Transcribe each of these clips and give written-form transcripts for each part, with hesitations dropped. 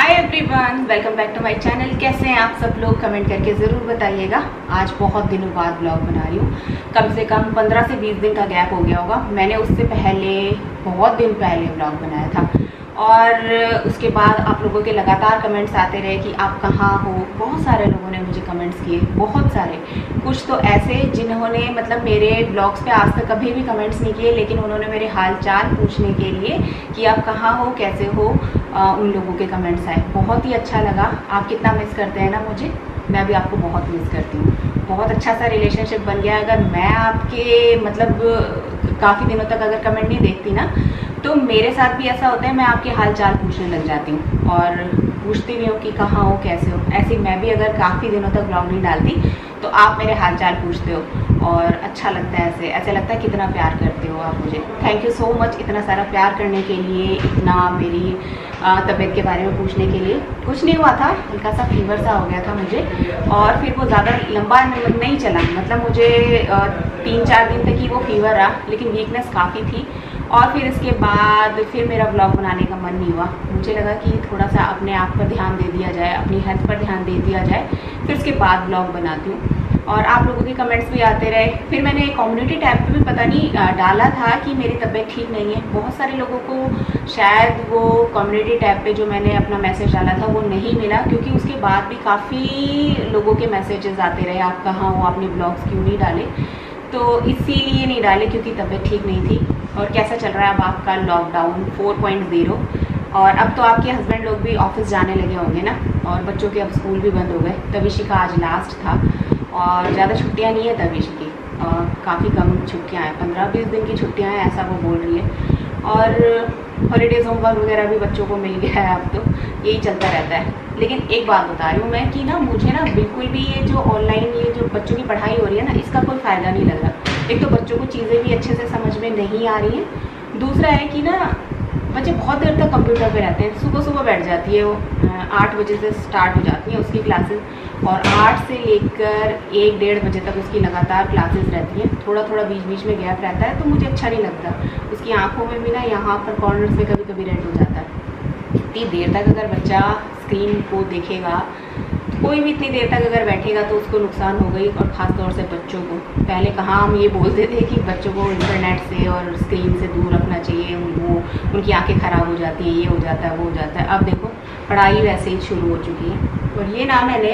Hi everyone, welcome back to my channel. कैसे हैं आप सब लोग? कमेंट करके ज़रूर बताइएगा। आज बहुत दिनों बाद ब्लॉग बना रही हूँ। कम से कम 15 से 20 दिन का गैप हो गया होगा। मैंने उससे पहले बहुत दिन पहले ब्लॉग बनाया था और उसके बाद आप लोगों के लगातार कमेंट्स आते रहे कि आप कहाँ हो। बहुत सारे लोगों ने मुझे कमेंट्स किए, बहुत सारे। कुछ तो ऐसे जिन्होंने मतलब मेरे ब्लॉग्स पे आज तक कभी भी कमेंट्स नहीं किए, लेकिन उन्होंने मेरे हाल चाल पूछने के लिए कि आप कहाँ हो, कैसे हो, उन लोगों के कमेंट्स आए। बहुत ही अच्छा लगा। आप कितना मिस करते हैं ना मुझे, मैं भी आपको बहुत मिस करती हूँ। बहुत अच्छा सा रिलेशनशिप बन गया। अगर मैं आपके मतलब काफ़ी दिनों तक अगर कमेंट नहीं देखती ना, तो मेरे साथ भी ऐसा होता है, मैं आपके हाल चाल पूछने लग जाती हूँ और पूछती भी हूँ कि कहाँ हो, कैसे हो। ऐसे मैं भी अगर काफ़ी दिनों तक ब्लॉग नहीं डालती तो आप मेरे हाल चाल पूछते हो और अच्छा लगता है। ऐसे लगता है कितना प्यार करते हो आप मुझे। थैंक यू सो मच इतना सारा प्यार करने के लिए, इतना मेरी तबीयत के बारे में पूछने के लिए। कुछ नहीं हुआ था, हल्का सा फीवर सा हो गया था मुझे और फिर वो ज़्यादा लंबा नहीं चला। मतलब मुझे 3-4 दिन तक ही वो फीवर रहा, लेकिन वीकनेस काफ़ी थी। और फिर इसके बाद फिर मेरा ब्लॉग बनाने का मन नहीं हुआ। मुझे लगा कि थोड़ा सा अपने आप पर ध्यान दे दिया जाए, अपनी हेल्थ पर ध्यान दे दिया जाए, फिर उसके बाद ब्लॉग बनाती हूँ। और आप लोगों के कमेंट्स भी आते रहे। फिर मैंने कम्युनिटी टैब पे भी पता नहीं डाला था कि मेरी तबीयत ठीक नहीं है। बहुत सारे लोगों को शायद वो कम्युनिटी टैब पे जो मैंने अपना मैसेज डाला था वो नहीं मिला, क्योंकि उसके बाद भी काफ़ी लोगों के मैसेजेस आते रहे, आप कहाँ हो, आपने ब्लॉग्स क्यों नहीं डाले। तो इसीलिए नहीं डाले क्योंकि तबीयत ठीक नहीं थी। और कैसा चल रहा है अब आपका लॉकडाउन 4.0? और अब तो आपके हस्बैंड लोग भी ऑफिस जाने लगे होंगे ना, और बच्चों के अब स्कूल भी बंद हो गए। तविशी का आज लास्ट था और ज़्यादा छुट्टियां नहीं है तविशी की, काफ़ी कम छुट्टियां हैं, 15-20 दिन की छुट्टियां हैं ऐसा वो बोल रही है। और हॉलीडेज़ होमवर्क वगैरह भी बच्चों को मिल गया है, अब तो यही चलता रहता है। लेकिन एक बात बता रही हूँ मैं कि ना मुझे ना बिल्कुल भी ये जो ऑनलाइन ये जो बच्चों की पढ़ाई हो रही है ना, इसका कोई फ़ायदा नहीं लग रहा। एक तो बच्चों को चीज़ें भी अच्छे से समझ में नहीं आ रही हैं, दूसरा है कि ना बच्चे बहुत देर तक कंप्यूटर पे रहते हैं। सुबह बैठ जाती है वो, 8 बजे से स्टार्ट हो जाती हैं उसकी क्लासेस और 8 से लेकर 1-1:30 बजे तक उसकी लगातार क्लासेस रहती हैं। थोड़ा बीच में गैप रहता है तो मुझे अच्छा नहीं लगता। उसकी आंखों में भी ना यहाँ पर कॉर्नर्स में कभी रेड हो जाता है। इतनी देर तक अगर बच्चा स्क्रीन को देखेगा, कोई भी इतनी देर तक अगर बैठेगा तो उसको नुकसान हो गई। और ख़ास तौर से बच्चों को, पहले कहाँ हम ये बोलते थे कि बच्चों को इंटरनेट से और स्क्रीन से दूर रखना चाहिए, वो उनकी आंखें ख़राब हो जाती हैं, ये हो जाता है, वो हो जाता है। अब देखो पढ़ाई वैसे ही शुरू हो चुकी है। और ये ना मैंने,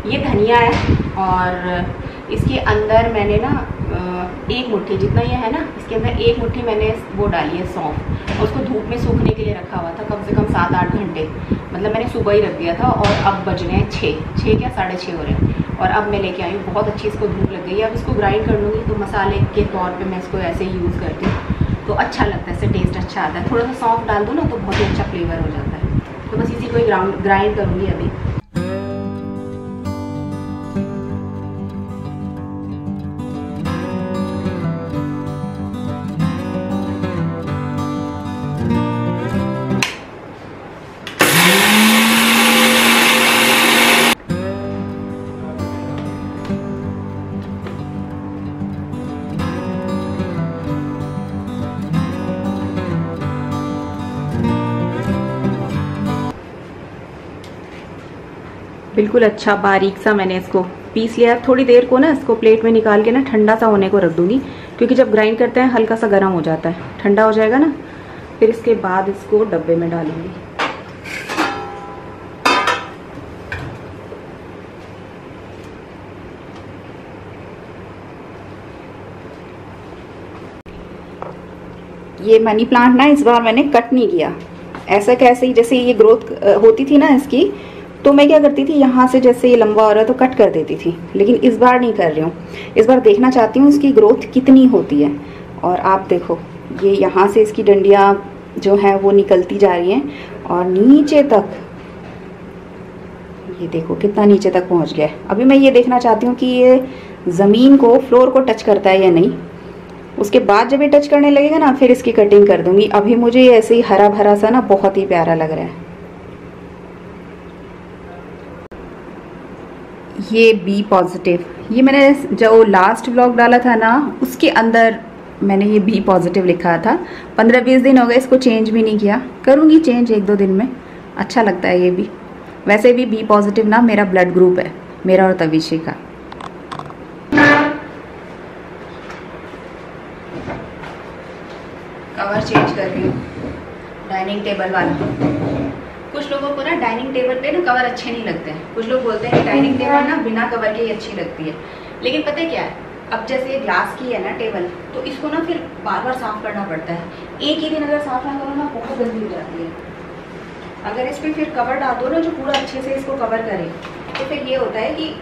ये धनिया है और इसके अंदर मैंने ना 1 मुट्ठी जितना ये है ना, इसके अंदर 1 मुट्ठी मैंने वो डाली है सौंफ, और उसको धूप में सूखने के लिए रखा हुआ था कम से कम 7-8 घंटे। मतलब मैंने सुबह ही रख दिया था और अब बज गए 6 क्या 6:30 हो रहे हैं। और अब मैं लेके आई हूँ, बहुत अच्छी इसको धूप लग गई है। अब इसको ग्राइंड कर लूँगी तो मसाले के तौर पे मैं इसको ऐसे ही यूज़ करती हूँ, तो अच्छा लगता है, इससे टेस्ट अच्छा आता है। थोड़ा सा सौंफ डाल दो ना तो बहुत ही अच्छा फ्लेवर हो जाता है। तो बस इसी को ही ग्राइंड करूँगी अभी। बिल्कुल अच्छा बारीक सा मैंने इसको पीस लिया। थोड़ी देर को ना इसको प्लेट में निकाल के ना ठंडा सा होने को रख दूंगी, क्योंकि जब ग्राइंड करते हैं हल्का सा गर्म हो जाता है। ठंडा हो जाएगा ना, फिर इसके बाद इसको डब्बे में डालूंगी। ये मनी प्लांट ना इस बार मैंने कट नहीं किया, ऐसा कैसे ही जैसे ये ग्रोथ होती थी ना इसकी, तो मैं क्या करती थी, यहाँ से जैसे ये लंबा हो रहा है तो कट कर देती थी। लेकिन इस बार नहीं कर रही हूँ। इस बार देखना चाहती हूँ इसकी ग्रोथ कितनी होती है। और आप देखो ये यहाँ से इसकी डंडियाँ जो हैं वो निकलती जा रही हैं और नीचे तक, ये देखो कितना नीचे तक पहुँच गया है। अभी मैं ये देखना चाहती हूँ कि ये ज़मीन को, फ्लोर को टच करता है या नहीं। उसके बाद जब ये टच करने लगेगा ना, फिर इसकी कटिंग कर दूँगी। अभी मुझे ऐसे ही हरा भरा सा ना बहुत ही प्यारा लग रहा है। ये बी पॉजिटिव, ये मैंने जो लास्ट व्लॉग डाला था ना उसके अंदर मैंने ये बी पॉजिटिव लिखा था। 15-20 दिन हो गए, इसको चेंज भी नहीं किया। करूँगी चेंज 1-2 दिन में। अच्छा लगता है ये भी। वैसे भी बी पॉजिटिव ना मेरा ब्लड ग्रुप है, मेरा और तविशी का। कवर चेंज कर रही हूँ डाइनिंग टेबल वाला। कुछ लोगों को ना डाइनिंग टेबल पे ना कवर अच्छे नहीं लगते हैं। कुछ लोग बोलते हैं कि डाइनिंग टेबल ना बिना कवर के ही अच्छी लगती है, लेकिन पता है क्या है, अब जैसे ये ग्लास की है ना टेबल, तो इसको ना फिर बार बार साफ करना पड़ता है। एक ही दिन अगर साफ ना करो ना बहुत गंदी हो जाती है। अगर इस पर फिर कवर डाल दो ना जो पूरा अच्छे से इसको कवर करे, तो फिर ये होता है कि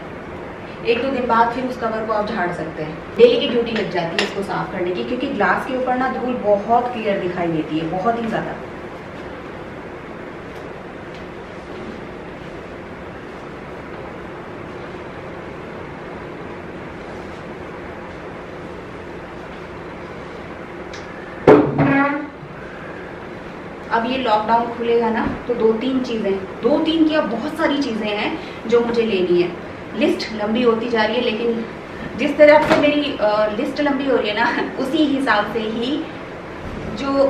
1-2 दिन बाद फिर उस कवर को आप झाड़ सकते हैं। डेली की ड्यूटी लग जाती है इसको साफ करने की, क्योंकि ग्लास के ऊपर ना धूल बहुत क्लियर दिखाई देती है, बहुत ही ज़्यादा। अब ये लॉकडाउन खुलेगा ना, तो 2-3 क्या बहुत सारी चीज़ें हैं जो मुझे लेनी है। लिस्ट लंबी होती जा रही है, लेकिन जिस तरह से मेरी लिस्ट लंबी हो रही है ना, उसी हिसाब से ही जो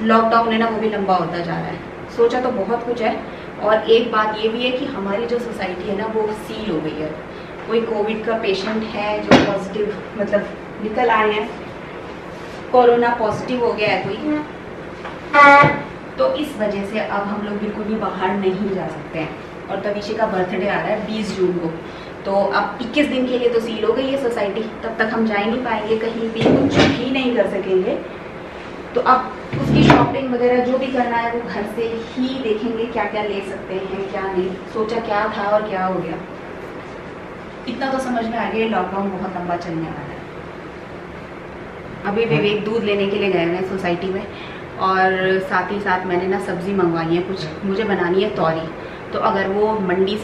लॉकडाउन है ना वो भी लंबा होता जा रहा है। सोचा तो बहुत कुछ है, और एक बात ये भी है कि हमारी जो सोसाइटी है ना वो सील हो गई है। कोई कोविड का पेशेंट है जो पॉजिटिव मतलब निकल आए हैं, कोरोना पॉजिटिव हो गया है कोई, तो इस वजह से अब हम लोग बिल्कुल भी बाहर नहीं जा सकते हैं। और तविशी का बर्थडे आ रहा है 20 जून को, तो अब 21 दिन के लिए तो सील हो गई है सोसाइटी। तब तक हम जा ही नहीं पाएंगे, कहीं भी कुछ भी नहीं कर सकेंगे। तो अब उसकी शॉपिंग वगैरह जो भी करना है वो घर से ही देखेंगे, क्या क्या ले सकते हैं क्या नहीं। सोचा क्या था और क्या हो गया, इतना तो समझ में आ गया लॉकडाउन बहुत लंबा चलने वाला है। अभी विवेक दूध लेने के लिए गए हैं सोसाइटी में, और साथ ही साथ मैंने ना सब्ज़ी मंगवाई है कुछ, मुझे बनानी है तौरी। तो अगर वो मंडी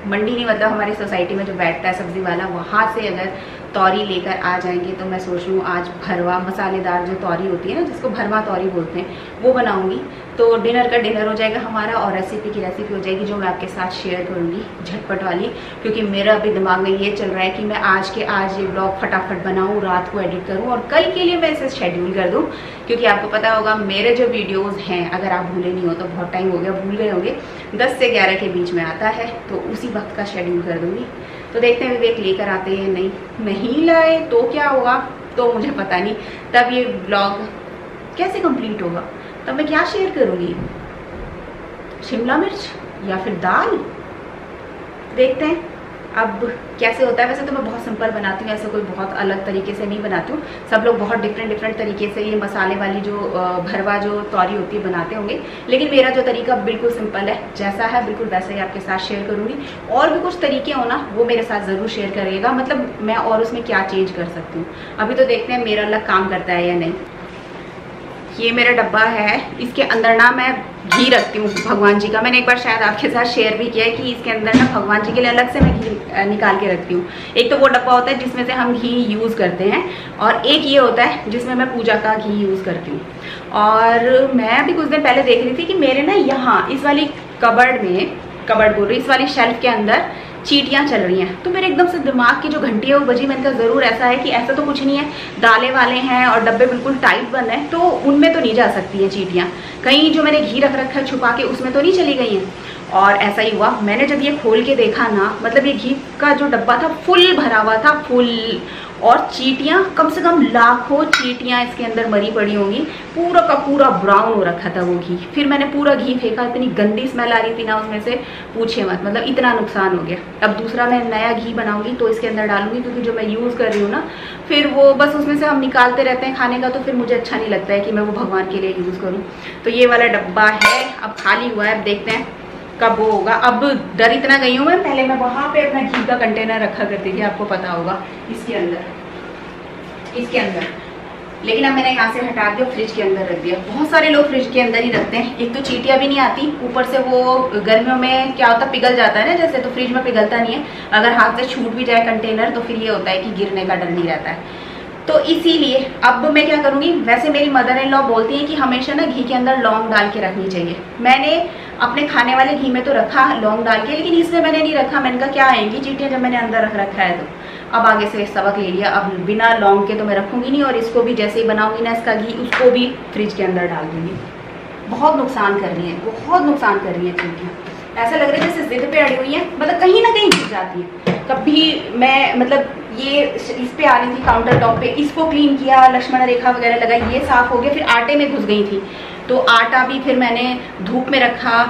नहीं मतलब हमारी सोसाइटी में जो बैठता है सब्ज़ी वाला, वहाँ से अगर तौरी लेकर आ जाएंगे तो मैं सोच रही हूँ आज भरवा मसालेदार जो तौरी होती है ना, जिसको भरवा तौरी बोलते हैं, वो बनाऊँगी। तो डिनर का डिनर हो जाएगा हमारा, और रेसिपी की रेसिपी हो जाएगी जो मैं आपके साथ शेयर करूँगी झटपट वाली। क्योंकि मेरा अभी दिमाग में ये चल रहा है कि मैं आज के आज ये ब्लॉग फटाफट बनाऊँ, रात को एडिट करूँ और कल के लिए मैं इसे शेड्यूल कर दूँ। क्योंकि आपको पता होगा मेरे जो वीडियोज़ हैं, अगर आप भूले नहीं हो तो बहुत टाइम हो गया, भूल गए होंगे, 10 से 11 के बीच में आता है, तो उसी वक्त का शेड्यूल कर दूँगी। तो देखते हैं विवेक लेकर आते हैं, नहीं लाए तो क्या होगा तो मुझे पता नहीं। तब ये ब्लॉग कैसे कंप्लीट होगा, तब मैं क्या शेयर करूँगी, शिमला मिर्च या फिर दाल, देखते हैं अब कैसे होता है। वैसे तो मैं बहुत सिंपल बनाती हूँ, ऐसे कोई बहुत अलग तरीके से नहीं बनाती हूँ। सब लोग बहुत डिफरेंट तरीके से ये मसाले वाली जो भरवा जो तौरी होती है बनाते होंगे, लेकिन मेरा जो तरीका बिल्कुल सिंपल है, जैसा है बिल्कुल वैसे ही आपके साथ शेयर करूँगी। और भी कुछ तरीके हो ना वो मेरे साथ ज़रूर शेयर करिएगा, मतलब मैं और उसमें क्या चेंज कर सकती हूँ। अभी तो देखते हैं मेरा अलग काम करता है या नहीं। ये मेरा डब्बा है, इसके अंदर ना मैं घी रखती हूँ भगवान जी का। मैंने एक बार शायद आपके साथ शेयर भी किया है कि इसके अंदर ना भगवान जी के लिए अलग से मैं घी निकाल के रखती हूँ। एक तो वो डब्बा होता है जिसमें से हम घी यूज़ करते हैं, और एक ये होता है जिसमें मैं पूजा का घी यूज़ करती हूँ। और मैं अभी कुछ दिन पहले देख रही थी कि मेरे ना यहाँ इस वाली कबर्ड बोल रही, इस वाली शेल्फ के अंदर चींटियाँ चल रही हैं। तो मेरे एकदम से दिमाग की जो घंटी है वो बजी। मैंने कहा ज़रूर ऐसा है कि ऐसा तो कुछ नहीं है, दालें वाले हैं और डब्बे बिल्कुल टाइट बंद हैं, तो उनमें तो नहीं जा सकती हैं चींटियाँ। कहीं जो मैंने घी रख रखा है छुपा के उसमें तो नहीं चली गई हैं। और ऐसा ही हुआ, मैंने जब ये खोल के देखा ना, मतलब ये घी का जो डब्बा था फुल भरा हुआ था, फुल। और चींटियाँ कम से कम लाखों चींटियाँ इसके अंदर मरी पड़ी होंगी। पूरा का पूरा ब्राउन हो रखा था वो घी। फिर मैंने पूरा घी फेंका, इतनी गंदी स्मेल आ रही थी ना उसमें से, पूछे मत, मतलब इतना नुकसान हो गया। अब दूसरा मैं नया घी बनाऊंगी तो इसके अंदर डालूंगी, क्योंकि जो मैं यूज़ कर रही हूँ ना फिर वो बस उसमें से हम निकालते रहते हैं खाने का, तो फिर मुझे अच्छा नहीं लगता है कि मैं वो भगवान के लिए यूज़ करूँ। तो ये वाला डब्बा है, अब खाली हुआ है, अब देखते हैं कब वो होगा। अब डर इतना गई हूँ मैं, पहले मैं वहाँ पे अपना घी का कंटेनर रखा करती थी, आपको पता होगा, इसके अंदर। लेकिन अब मैंने यहाँ से हटा दिया, फ्रिज के अंदर रख दिया। बहुत सारे लोग फ्रिज के अंदर ही रखते हैं, एक तो चींटियाँ भी नहीं आती, ऊपर से वो गर्मियों में क्या होता है पिघल जाता है ना जैसे, तो फ्रिज में पिघलता नहीं है। अगर हाथ से छूट भी जाए कंटेनर तो फिर ये होता है कि गिरने का डर नहीं रहता है। तो इसीलिए अब मैं क्या करूँगी, वैसे मेरी मदर इन लॉ बोलती हैं कि हमेशा ना घी के अंदर लौंग डाल के रखनी चाहिए। मैंने अपने खाने वाले घी में तो रखा लौंग डाल के, लेकिन इसमें मैंने नहीं रखा। मैंने कहा क्या आएंगी चींटियाँ जब मैंने अंदर रख रखा है। तो अब आगे से सबक ले लिया, अब बिना लौंग के तो मैं रखूँगी नहीं, और इसको भी जैसे ही बनाऊँगी ना इसका घी, उसको भी फ्रिज के अंदर डाल दूँगी। बहुत नुकसान कर रही है, बहुत नुकसान कर रही है चींटियाँ। ऐसा लग रहा है जैसे जिद पे अड़ी हुई है, मतलब कहीं ना कहीं घुस जाती है। कभी मैं मतलब ये इस पे आ रही थी काउंटर टॉप पे, इसको क्लीन किया, लक्ष्मण रेखा वगैरह लगाई, ये साफ हो गया, फिर आटे में घुस गई थी, तो आटा भी फिर मैंने धूप में रखा,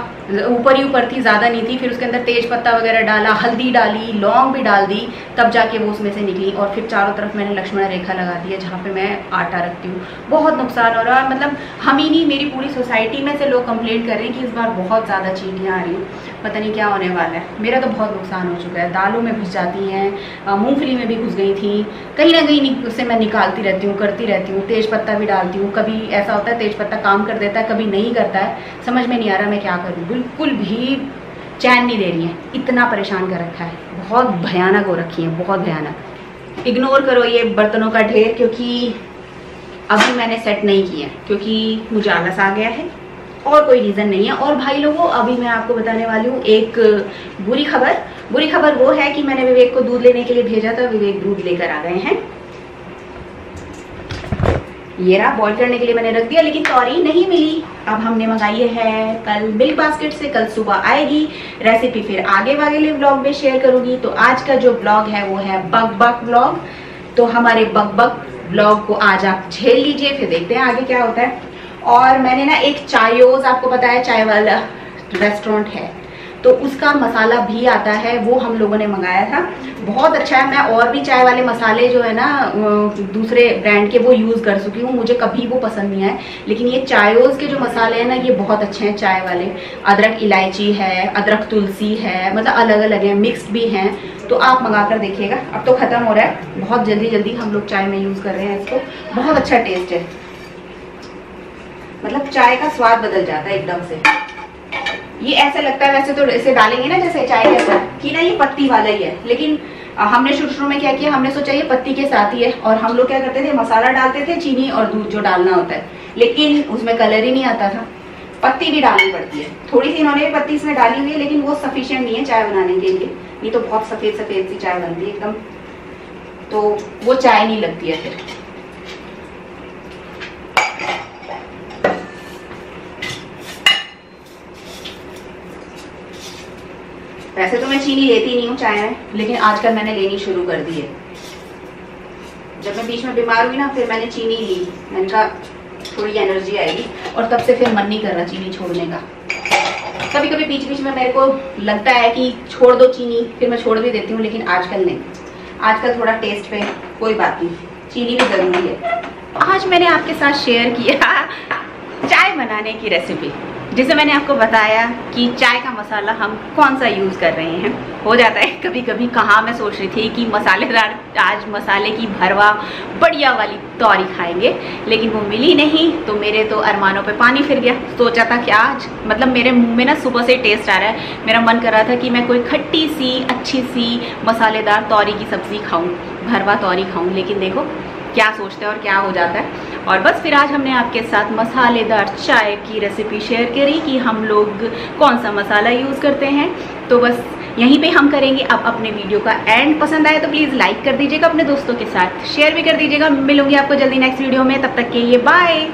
ऊपर ही ऊपर थी, ज़्यादा नहीं थी, फिर उसके अंदर तेज पत्ता वगैरह डाला, हल्दी डाली, लौंग भी डाल दी, तब जाके वो उसमें से निकली। और फिर चारों तरफ मैंने लक्ष्मण रेखा लगा दी है जहाँ पे मैं आटा रखती हूँ। बहुत नुकसान हो रहा है, मतलब हम ही नहीं, मेरी पूरी सोसाइटी में से लोग कंप्लेंट कर रहे हैं कि इस बार बहुत ज़्यादा चींटियाँ आ रही हैं, पता नहीं क्या होने वाला है। मेरा तो बहुत नुकसान हो चुका है, दालों में घुस जाती हैं, मूँगफली में भी घुस गई थी, कहीं ना कहीं उससे मैं निकालती रहती हूँ, करती रहती हूँ। तेज पत्ता भी डालती हूँ, कभी ऐसा होता है तेज पत्ता काम कर देता है, कभी नहीं करता है, समझ में नहीं आ रहा मैं क्या करूँ। बिल्कुल भी चैन नहीं दे रही है, इतना परेशान कर रखा है, बहुत भयानक हो रखी है, बहुत भयानक। इग्नोर करो ये बर्तनों का ढेर, क्योंकि अभी मैंने सेट नहीं किया, क्योंकि मुझे आलस आ गया है और कोई रीज़न नहीं है। और भाई लोगों, अभी मैं आपको बताने वाली हूँ एक बुरी खबर। बुरी खबर वो है कि मैंने विवेक को दूध लेने के लिए भेजा था, विवेक दूध लेकर आ गए हैं। ये रहा, बॉईल करने के लिए मैंने रख दिया, लेकिन तौरी नहीं मिली। अब हमने मंगाई है कल मिल्क बास्केट से, कल सुबह आएगी। रेसिपी फिर आगे वाले व्लॉग में शेयर करूंगी। तो आज का जो ब्लॉग है वो है बक बक व्लॉग। तो हमारे बक बक व्लॉग को आज आप झेल लीजिए, फिर देखते हैं आगे क्या होता है। और मैंने ना एक चायोज, आपको पता है चाय वाला रेस्टोरेंट है, तो उसका मसाला भी आता है, वो हम लोगों ने मंगाया था, बहुत अच्छा है। मैं और भी चाय वाले मसाले जो है ना दूसरे ब्रांड के वो यूज़ कर चुकी हूँ, मुझे कभी वो पसंद नहीं आए, लेकिन ये चायोज के जो मसाले हैं ना ये बहुत अच्छे हैं चाय वाले। अदरक इलायची है, अदरक तुलसी है, मतलब अलग अलग हैं, मिक्स्ड भी हैं, तो आप मंगा कर देखिएगा। अब तो ख़त्म हो रहा है, बहुत जल्दी जल्दी हम लोग चाय में यूज़ कर रहे हैं इसको, बहुत अच्छा टेस्ट है, मतलब चाय का स्वाद बदल जाता है एकदम से। ये ऐसा लगता है, वैसे तो इसे डालेंगे ना जैसे चाय के साथ कि ना ये पत्ती वाला ही है, लेकिन हमने शुरू में क्या किया, हमने सोचा ये पत्ती के साथ ही है, और हम लोग क्या करते थे, मसाला डालते थे, चीनी और दूध जो डालना होता है, लेकिन उसमें कलर ही नहीं आता था। पत्ती भी डालनी पड़ती है, थोड़ी सी इन्होंने भी पत्ती इसमें डाली हुई है, लेकिन वो सफिशिएंट नहीं है चाय बनाने के लिए, नहीं तो बहुत सफेद सफेद सी चाय बनती है एकदम, तो वो चाय नहीं लगती है फिर। वैसे तो मैं चीनी लेती नहीं हूँ चाय में, लेकिन आजकल मैंने लेनी शुरू कर दी है। जब मैं बीच में बीमार हुई ना, फिर मैंने चीनी ली, मैंने कहा थोड़ी एनर्जी आएगी, और तब से फिर मन नहीं कर रहा चीनी छोड़ने का। कभी कभी बीच बीच में मेरे को लगता है कि छोड़ दो चीनी, फिर मैं छोड़ भी देती हूँ, लेकिन आजकल नहीं। आजकल थोड़ा टेस्ट पे कोई बात नहीं, चीनी भी ज़रूरी है। आज मैंने आपके साथ शेयर किया चाय बनाने की रेसिपी, जिसे मैंने आपको बताया कि चाय का मसाला हम कौन सा यूज़ कर रहे हैं। हो जाता है कभी कभी, कहाँ मैं सोच रही थी कि मसालेदार, आज मसाले की भरवा बढ़िया वाली तौरी खाएंगे, लेकिन वो मिली नहीं, तो मेरे तो अरमानों पे पानी फिर गया। सोचा था कि आज मतलब मेरे मुंह में ना सुबह से टेस्ट आ रहा है, मेरा मन कर रहा था कि मैं कोई खट्टी सी अच्छी सी मसालेदार तौरी की सब्ज़ी खाऊँ, भरवा तौरी खाऊँ, लेकिन देखो क्या सोचते हैं और क्या हो जाता है। और बस फिर आज हमने आपके साथ मसालेदार चाय की रेसिपी शेयर करी कि हम लोग कौन सा मसाला यूज़ करते हैं। तो बस यहीं पे हम करेंगे अब अपने वीडियो का एंड। पसंद आए तो प्लीज़ लाइक कर दीजिएगा, अपने दोस्तों के साथ शेयर भी कर दीजिएगा। मिलूंगी आपको जल्दी नेक्स्ट वीडियो में, तब तक के लिए बाय।